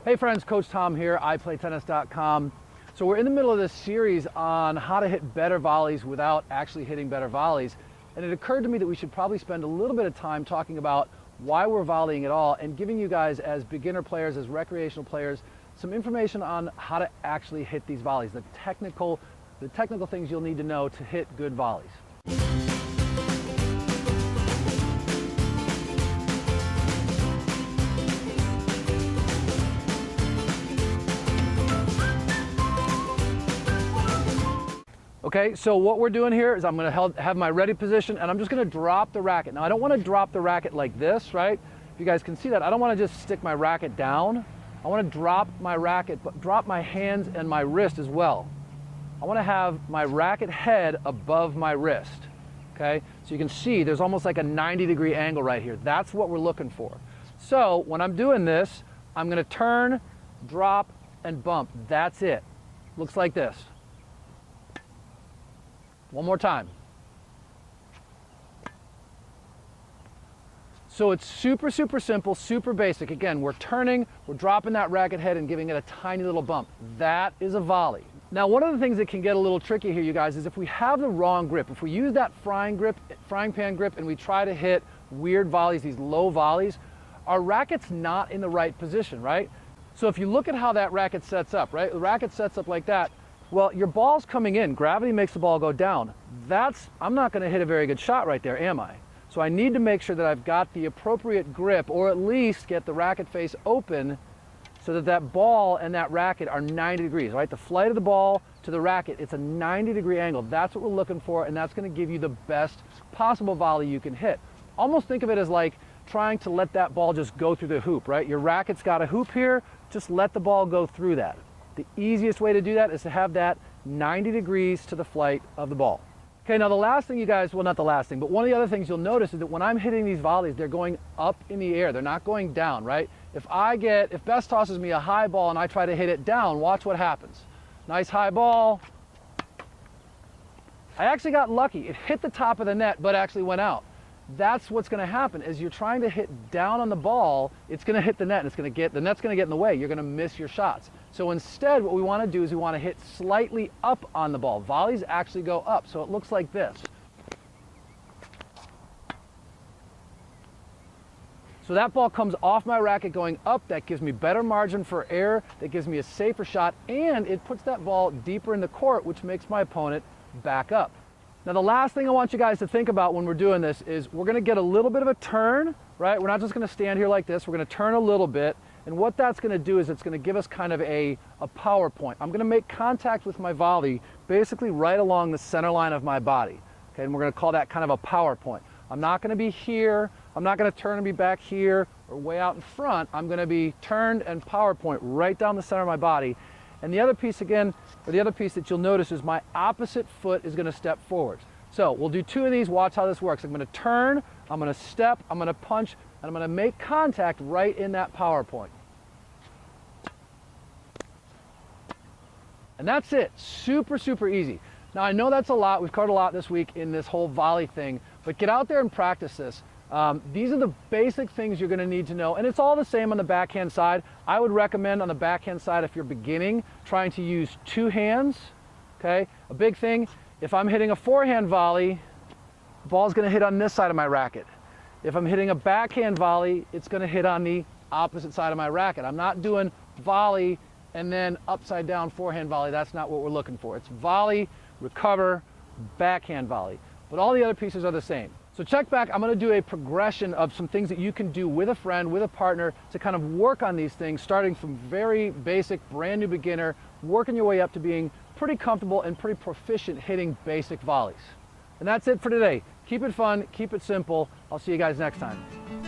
Hey friends, Coach Tom here, iplaytennis.com. So we're in the middle of this series on how to hit better volleys without actually hitting better volleys. And it occurred to me that we should probably spend a little bit of time talking about why we're volleying at all and giving you guys, as beginner players, as recreational players, some information on how to actually hit these volleys, the technical things you'll need to know to hit good volleys. Okay, so what we're doing here is I'm going to have my ready position and I'm just going to drop the racket. Now I don't want to drop the racket like this, right? If you guys can see that, I don't want to just stick my racket down. I want to drop my racket, but drop my hands and my wrist as well. I want to have my racket head above my wrist, okay? So you can see there's almost like a 90-degree angle right here. That's what we're looking for. So when I'm doing this, I'm going to turn, drop, and bump. That's it. Looks like this. One more time. So it's super simple, super basic. Again, we're turning, we're dropping that racket head and giving it a tiny little bump. That is a volley. Now, one of the things that can get a little tricky here, you guys, is if we have the wrong grip, if we use that frying pan grip and we try to hit weird volleys, these low volleys, our racket's not in the right position, right? So if you look at how that racket sets up, right? The racket sets up like that. Well, your ball's coming in. Gravity makes the ball go down. I'm not going to hit a very good shot right there, am I? So I need to make sure that I've got the appropriate grip, or at least get the racket face open so that that ball and that racket are 90 degrees, right? The flight of the ball to the racket, it's a 90-degree angle. That's what we're looking for, and that's going to give you the best possible volley you can hit. Almost think of it as like trying to let that ball just go through the hoop, right? Your racket's got a hoop here, just let the ball go through that. The easiest way to do that is to have that 90 degrees to the flight of the ball. Okay, now the last thing you guys, well, not the last thing, but one of the other things you'll notice is that when I'm hitting these volleys, they're going up in the air. They're not going down, right? If Bess tosses me a high ball and I try to hit it down, watch what happens. Nice high ball. I actually got lucky. It hit the top of the net, but actually went out. That's what's going to happen. As you're trying to hit down on the ball, it's going to hit the net, and the net's going to get in the way. You're going to miss your shots. So instead, what we want to do is we want to hit slightly up on the ball. Volleys actually go up, so it looks like this. So that ball comes off my racket going up. That gives me better margin for error. That gives me a safer shot, and it puts that ball deeper in the court, which makes my opponent back up. Now, the last thing I want you guys to think about when we're doing this is we're going to get a little bit of a turn, right? We're not just going to stand here like this. We're going to turn a little bit. And what that's going to do is it's going to give us kind of a power point. I'm going to make contact with my volley basically right along the center line of my body. Okay, and we're going to call that kind of a power point. I'm not going to be here. I'm not going to turn and be back here or way out in front. I'm going to be turned and power point right down the center of my body. And the other piece again, or the other piece that you'll notice is my opposite foot is going to step forward. So we'll do two of these. Watch how this works. I'm going to turn, I'm going to step, I'm going to punch, and I'm going to make contact right in that power point. And that's it. Super easy. Now, I know that's a lot. We've covered a lot this week in this whole volley thing, but get out there and practice this. These are the basic things you're going to need to know, and it's all the same on the backhand side. I would recommend on the backhand side, if you're beginning, trying to use two hands, okay? A big thing, if I'm hitting a forehand volley, the ball's going to hit on this side of my racket. If I'm hitting a backhand volley, it's going to hit on the opposite side of my racket. I'm not doing volley and then upside down forehand volley. That's not what we're looking for. It's volley, recover, backhand volley. But all the other pieces are the same. So check back. I'm going to do a progression of some things that you can do with a friend, with a partner, to kind of work on these things, starting from very basic, brand new beginner, working your way up to being pretty comfortable and pretty proficient hitting basic volleys. And that's it for today. Keep it fun, keep it simple. I'll see you guys next time.